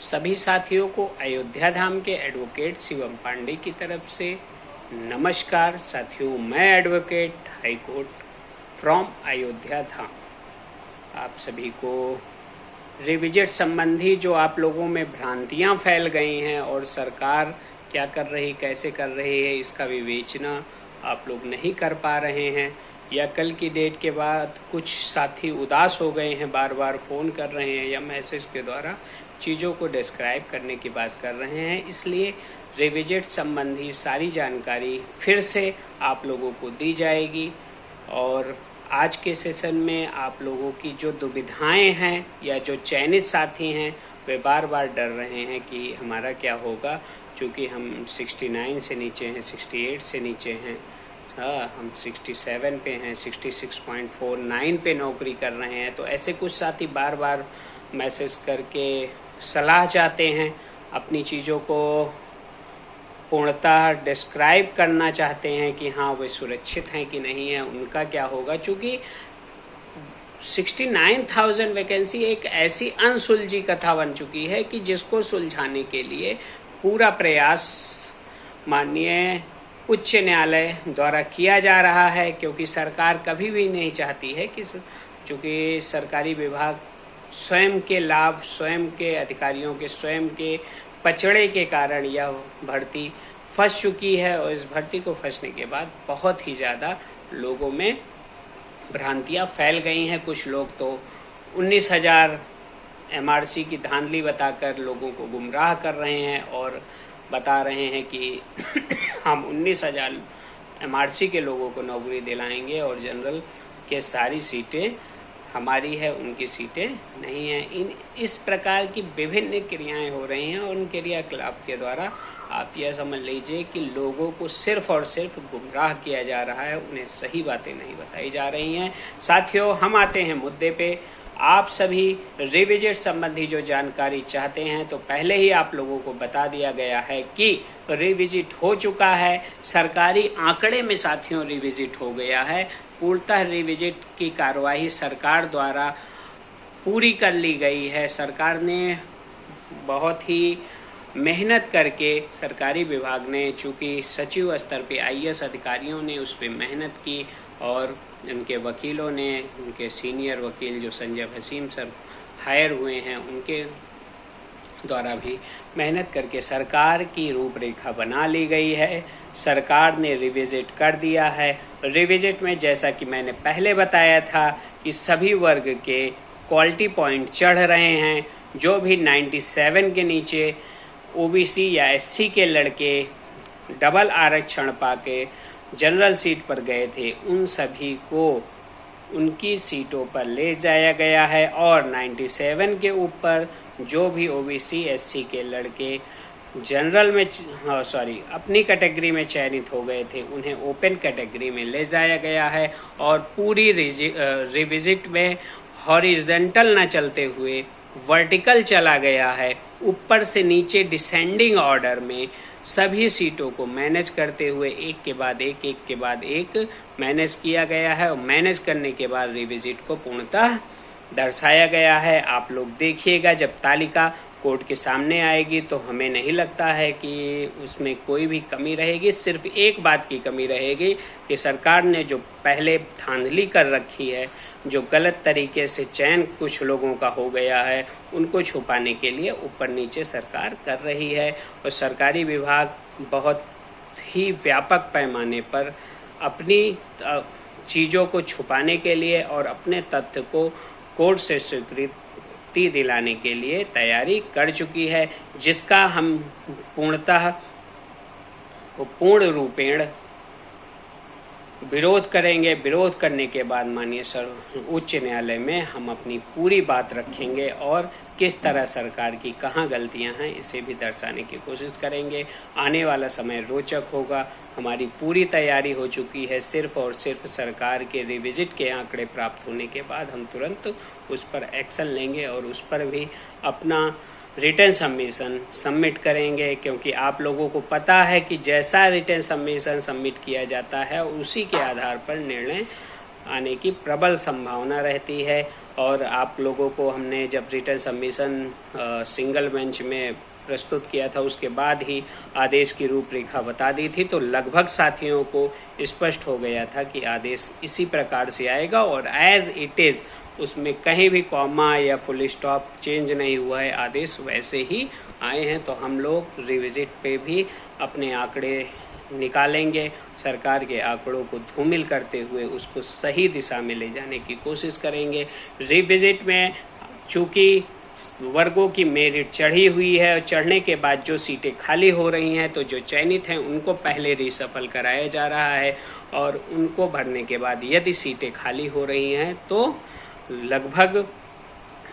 सभी साथियों को अयोध्या धाम के एडवोकेट शिवम पांडे की तरफ से नमस्कार। साथियों, मैं advocate high court from Ayodhya Dham आप सभी को रिविजिट संबंधी जो आप लोगों में भ्रांतियां फैल गई हैं और सरकार क्या कर रही, कैसे कर रही है, इसका विवेचना आप लोग नहीं कर पा रहे हैं, या कल की डेट के बाद कुछ साथी उदास हो गए हैं, बार बार फ़ोन कर रहे हैं या मैसेज के द्वारा चीज़ों को डिस्क्राइब करने की बात कर रहे हैं। इसलिए रिविजिट संबंधी सारी जानकारी फिर से आप लोगों को दी जाएगी। और आज के सेशन में आप लोगों की जो दुविधाएं हैं या जो चयनित साथी हैं वे बार बार डर रहे हैं कि हमारा क्या होगा, क्योंकि हम 69 से नीचे हैं, 68 से नीचे हैं, हम 67 पे हैं, 66.49 पे नौकरी कर रहे हैं। तो ऐसे कुछ साथी बार बार मैसेज करके सलाह चाहते हैं, अपनी चीज़ों को पूर्णतः डिस्क्राइब करना चाहते हैं कि हाँ वे सुरक्षित हैं कि नहीं है, उनका क्या होगा। चूँकि 69,000 वैकेंसी एक ऐसी अनसुलझी कथा बन चुकी है कि जिसको सुलझाने के लिए पूरा प्रयास माननीय उच्च न्यायालय द्वारा किया जा रहा है, क्योंकि सरकार कभी भी नहीं चाहती है कि चूँकि सरकारी विभाग स्वयं के लाभ, स्वयं के अधिकारियों के स्वयं के पचड़े के कारण यह भर्ती फंस चुकी है। और इस भर्ती को फंसने के बाद बहुत ही ज़्यादा लोगों में भ्रांतियाँ फैल गई हैं। कुछ लोग तो 19,000 MRC की धांधली बताकर लोगों को गुमराह कर रहे हैं और बता रहे हैं कि हम 19,000 MRC के लोगों को नौकरी दिलाएंगे और जनरल के सारी सीटें हमारी है, उनकी सीटें नहीं हैं। इस प्रकार की विभिन्न क्रियाएं हो रही हैं और उन क्रियाकलाप के द्वारा आप यह समझ लीजिए कि लोगों को सिर्फ और सिर्फ गुमराह किया जा रहा है, उन्हें सही बातें नहीं बताई जा रही हैं। साथियों, हम आते हैं मुद्दे पे। आप सभी रिविजिट संबंधी जो जानकारी चाहते हैं तो पहले ही आप लोगों को बता दिया गया है कि रिविजिट हो चुका है। सरकारी आंकड़े में साथियों रिविजिट हो गया है। पूर्णतः रिविजिट की कार्यवाही सरकार द्वारा पूरी कर ली गई है। सरकार ने बहुत ही मेहनत करके, सरकारी विभाग ने, चूँकि सचिव स्तर पे IAS अधिकारियों ने उस पर मेहनत की और उनके वकीलों ने, उनके सीनियर वकील जो संजय भसीन सर हायर हुए हैं, उनके द्वारा भी मेहनत करके सरकार की रूपरेखा बना ली गई है। सरकार ने रिविजिट कर दिया है। रिविजिट में जैसा कि मैंने पहले बताया था कि सभी वर्ग के क्वालिटी पॉइंट चढ़ रहे हैं। जो भी 97 के नीचे OBC या SC के लड़के डबल आरक्षण पाके जनरल सीट पर गए थे, उन सभी को उनकी सीटों पर ले जाया गया है। और 97 के ऊपर जो भी OBC SC के लड़के जनरल में अपनी कैटेगरी में चयनित हो गए थे, उन्हें ओपन कैटेगरी में ले जाया गया है। और पूरी रिविजिट में हॉरिजॉन्टल न चलते हुए वर्टिकल चला गया है। ऊपर से नीचे डिसेंडिंग ऑर्डर में सभी सीटों को मैनेज करते हुए एक के बाद एक मैनेज किया गया है। और मैनेज करने के बाद रिविजिट को पूर्णतः दर्शाया गया है। आप लोग देखिएगा, जब तालिका कोर्ट के सामने आएगी तो हमें नहीं लगता है कि उसमें कोई भी कमी रहेगी। सिर्फ एक बात की कमी रहेगी कि सरकार ने जो पहले धांधली कर रखी है, जो गलत तरीके से चयन कुछ लोगों का हो गया है, उनको छुपाने के लिए ऊपर नीचे सरकार कर रही है। और सरकारी विभाग बहुत ही व्यापक पैमाने पर अपनी चीज़ों को छुपाने के लिए और अपने तथ्य को कोर्ट से स्वीकृति दिलाने के लिए तैयारी कर चुकी है, जिसका हम पूर्ण रूपेण विरोध करेंगे। विरोध करने के बाद माननीय उच्च न्यायालय में हम अपनी पूरी बात रखेंगे और किस तरह सरकार की कहाँ गलतियां हैं इसे भी दर्शाने की कोशिश करेंगे। आने वाला समय रोचक होगा। हमारी पूरी तैयारी हो चुकी है। सिर्फ और सिर्फ सरकार के रिविजिट के आंकड़े प्राप्त होने के बाद हम तुरंत उस पर एक्शन लेंगे और उस पर भी अपना रिटर्न सबमिशन सबमिट करेंगे, क्योंकि आप लोगों को पता है कि जैसा रिटर्न सबमिशन सबमिट किया जाता है उसी के आधार पर निर्णय आने की प्रबल संभावना रहती है। और आप लोगों को हमने जब रिटर्न सबमिशन सिंगल बेंच में प्रस्तुत किया था उसके बाद ही आदेश की रूपरेखा बता दी थी, तो लगभग साथियों को स्पष्ट हो गया था कि आदेश इसी प्रकार से आएगा और एज इट इज़ उसमें कहीं भी कॉमा या फुल स्टॉप चेंज नहीं हुआ है, आदेश वैसे ही आए हैं। तो हम लोग रिविजिट पे भी अपने आंकड़े निकालेंगे, सरकार के आंकड़ों को धूमिल करते हुए उसको सही दिशा में ले जाने की कोशिश करेंगे। रिविजिट में चूंकि वर्गों की मेरिट चढ़ी हुई है और चढ़ने के बाद जो सीटें खाली हो रही हैं तो जो चयनित हैं उनको पहले रिसफल कराया जा रहा है और उनको भरने के बाद यदि सीटें खाली हो रही हैं तो लगभग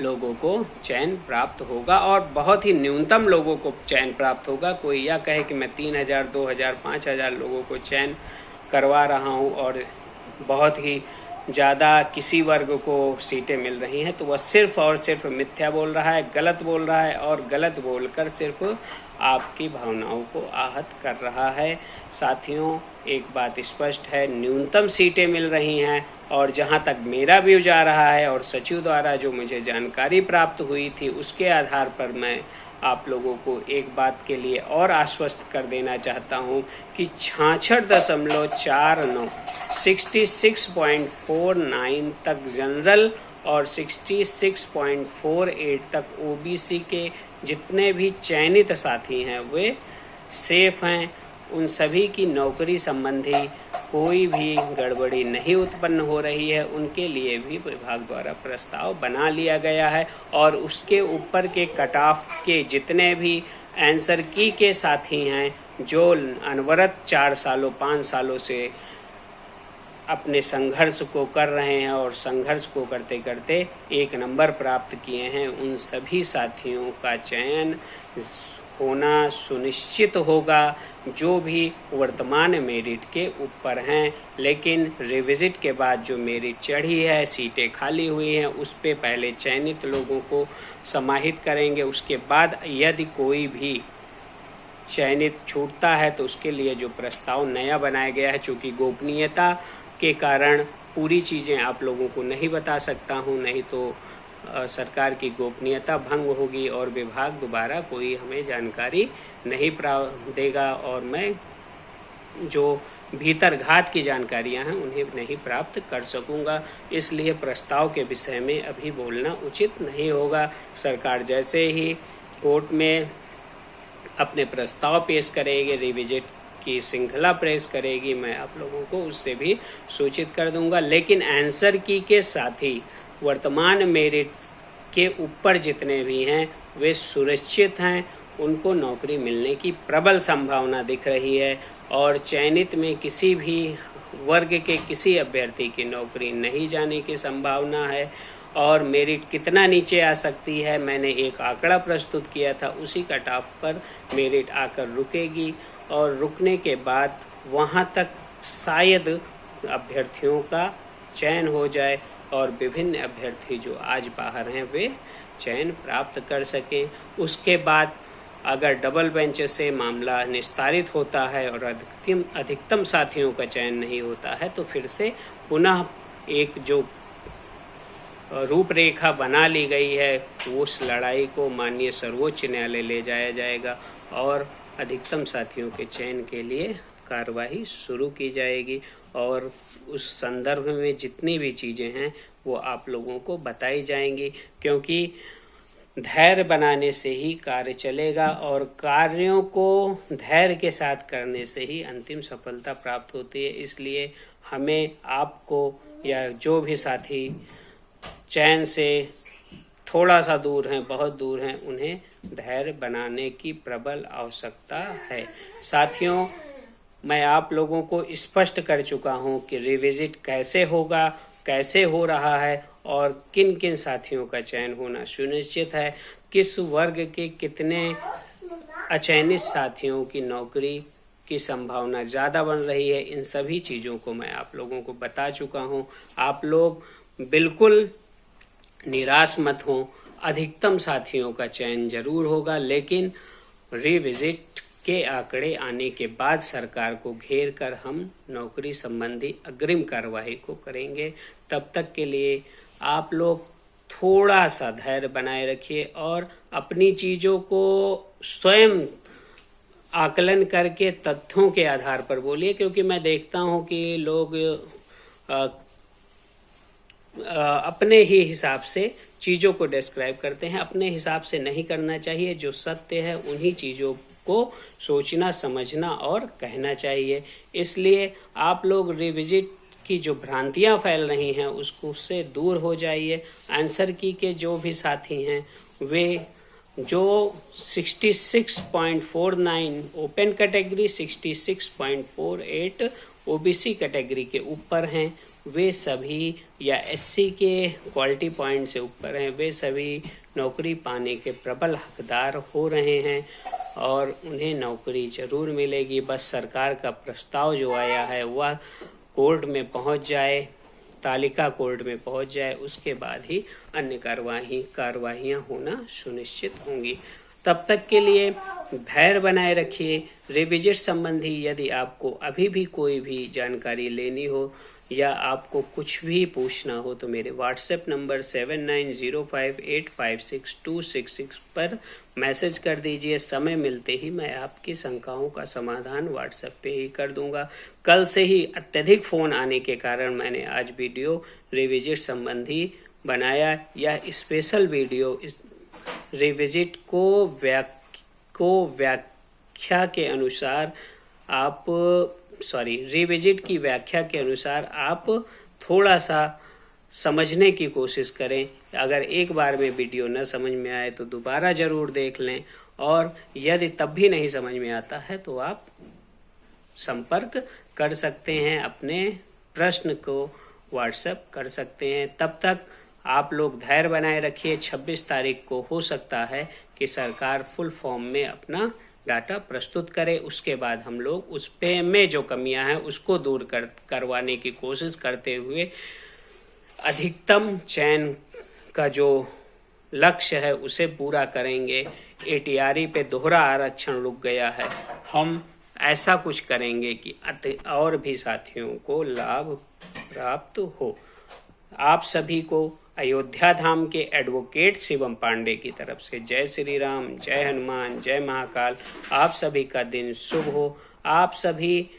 लोगों को चयन प्राप्त होगा और बहुत ही न्यूनतम लोगों को चयन प्राप्त होगा। कोई यह कहे कि मैं 3000, 2000, 5000 लोगों को चयन करवा रहा हूं और बहुत ही ज़्यादा किसी वर्ग को सीटें मिल रही हैं, तो वह सिर्फ और सिर्फ मिथ्या बोल रहा है, गलत बोल रहा है और गलत बोलकर सिर्फ आपकी भावनाओं को आहत कर रहा है। साथियों, एक बात स्पष्ट है, न्यूनतम सीटें मिल रही हैं और जहां तक मेरा व्यू जा रहा है और सचिव द्वारा जो मुझे जानकारी प्राप्त हुई थी उसके आधार पर मैं आप लोगों को एक बात के लिए और आश्वस्त कर देना चाहता हूं कि 66.49 66.49 तक जनरल और 66.48 तक ओबीसी के जितने भी चयनित साथी हैं वे सेफ हैं। उन सभी की नौकरी संबंधी कोई भी गड़बड़ी नहीं उत्पन्न हो रही है, उनके लिए भी विभाग द्वारा प्रस्ताव बना लिया गया है और उसके ऊपर के कट ऑफ के जितने भी आंसर की के साथी हैं जो अनवरत 4 सालों 5 सालों से अपने संघर्ष को कर रहे हैं और संघर्ष को करते करते 1 नंबर प्राप्त किए हैं, उन सभी साथियों का चयन होना सुनिश्चित होगा जो भी वर्तमान मेरिट के ऊपर हैं। लेकिन रिविजिट के बाद जो मेरिट चढ़ी है, सीटें खाली हुई हैं, उस पे पहले चयनित लोगों को समाहित करेंगे। उसके बाद यदि कोई भी चयनित छूटता है तो उसके लिए जो प्रस्ताव नया बनाया गया है, चूँकि गोपनीयता के कारण पूरी चीज़ें आप लोगों को नहीं बता सकता हूँ, नहीं तो सरकार की गोपनीयता भंग होगी और विभाग दोबारा कोई हमें जानकारी नहीं देगा और मैं जो भीतर घात की जानकारियां हैं उन्हें नहीं प्राप्त कर सकूंगा। इसलिए प्रस्ताव के विषय में अभी बोलना उचित नहीं होगा। सरकार जैसे ही कोर्ट में अपने प्रस्ताव पेश करेगी, रिविजिट की श्रृंखला पेश करेगी, मैं आप लोगों को उससे भी सूचित कर दूंगा। लेकिन आंसर की के साथ ही वर्तमान मेरिट के ऊपर जितने भी हैं वे सुरक्षित हैं, उनको नौकरी मिलने की प्रबल संभावना दिख रही है और चयनित में किसी भी वर्ग के किसी अभ्यर्थी की नौकरी नहीं जाने की संभावना है। और मेरिट कितना नीचे आ सकती है, मैंने एक आंकड़ा प्रस्तुत किया था, उसी कट ऑफ पर मेरिट आकर रुकेगी और रुकने के बाद वहां तक शायद अभ्यर्थियों का चयन हो जाए और विभिन्न अभ्यर्थी जो आज बाहर हैं वे चयन प्राप्त कर सकें। उसके बाद अगर डबल बेंच से मामला निस्तारित होता है और अधिकतम साथियों का चयन नहीं होता है तो फिर से पुनः एक जो रूपरेखा बना ली गई है उस लड़ाई को माननीय सर्वोच्च न्यायालय ले जाया जाएगा और अधिकतम साथियों के चयन के लिए कार्रवाई शुरू की जाएगी और उस संदर्भ में जितनी भी चीज़ें हैं वो आप लोगों को बताई जाएंगी, क्योंकि धैर्य बनाने से ही कार्य चलेगा और कार्यों को धैर्य के साथ करने से ही अंतिम सफलता प्राप्त होती है। इसलिए हमें आपको या जो भी साथी चयन से थोड़ा सा दूर हैं, बहुत दूर हैं, उन्हें धैर्य बनाने की प्रबल आवश्यकता है। साथियों, मैं आप लोगों को स्पष्ट कर चुका हूं कि रिविजिट कैसे होगा, कैसे हो रहा है और किन किन साथियों का चयन होना सुनिश्चित है, किस वर्ग के कितने अचयनित साथियों की नौकरी की संभावना ज़्यादा बन रही है, इन सभी चीज़ों को मैं आप लोगों को बता चुका हूं। आप लोग बिल्कुल निराश मत हों, अधिकतम साथियों का चयन जरूर होगा, लेकिन रिविजिट के आंकड़े आने के बाद सरकार को घेर कर हम नौकरी संबंधी अग्रिम कार्रवाई को करेंगे। तब तक के लिए आप लोग थोड़ा सा धैर्य बनाए रखिए और अपनी चीज़ों को स्वयं आकलन करके तथ्यों के आधार पर बोलिए, क्योंकि मैं देखता हूं कि लोग अपने ही हिसाब से चीज़ों को डिस्क्राइब करते हैं। अपने हिसाब से नहीं करना चाहिए, जो सत्य है उन्हीं चीज़ों को सोचना, समझना और कहना चाहिए। इसलिए आप लोग रिविजिट की जो भ्रांतियां फैल रही हैं उससे दूर हो जाइए। आंसर की के जो भी साथी हैं वे जो 66.49 ओपन कैटेगरी, 66.48 ओबीसी कैटेगरी के ऊपर हैं, वे सभी, या एससी के क्वालिटी पॉइंट से ऊपर हैं, वे सभी नौकरी पाने के प्रबल हकदार हो रहे हैं और उन्हें नौकरी जरूर मिलेगी। बस सरकार का प्रस्ताव जो आया है वह कोर्ट में पहुंच जाए, तालिका कोर्ट में पहुंच जाए, उसके बाद ही अन्य कार्रवाइयाँ होना सुनिश्चित होंगी। तब तक के लिए धैर्य बनाए रखिए। रिविजिट संबंधी यदि आपको अभी भी कोई भी जानकारी लेनी हो या आपको कुछ भी पूछना हो तो मेरे व्हाट्सएप नंबर 7905856266 पर मैसेज कर दीजिए। समय मिलते ही मैं आपकी शंकाओं का समाधान व्हाट्सएप पे ही कर दूंगा। कल से ही अत्यधिक फ़ोन आने के कारण मैंने आज वीडियो रिविजिट संबंधी बनाया। यह स्पेशल वीडियो रिविजिट को व्याख्या के अनुसार रिविजिट की व्याख्या के अनुसार आप थोड़ा सा समझने की कोशिश करें। अगर एक बार में वीडियो न समझ में आए तो दोबारा जरूर देख लें, और यदि तब भी नहीं समझ में आता है तो आप संपर्क कर सकते हैं, अपने प्रश्न को व्हाट्सएप कर सकते हैं। तब तक आप लोग धैर्य बनाए रखिए। 26 तारीख को हो सकता है कि सरकार फुल फॉर्म में अपना डाटा प्रस्तुत करे। उसके बाद हम लोग उस पे में जो कमियां हैं उसको दूर करवाने की कोशिश करते हुए अधिकतम चयन का जो लक्ष्य है उसे पूरा करेंगे। एटीआरई पे दोहरा आरक्षण रुक गया है, हम ऐसा कुछ करेंगे कि और भी साथियों को लाभ प्राप्त हो। आप सभी को अयोध्या धाम के एडवोकेट शिवम पांडे की तरफ से जय श्री राम, जय हनुमान, जय महाकाल। आप सभी का दिन शुभ हो। आप सभी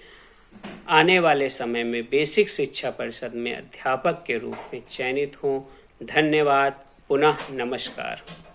आने वाले समय में बेसिक शिक्षा परिषद में अध्यापक के रूप में चयनित हों। धन्यवाद। पुनः नमस्कार।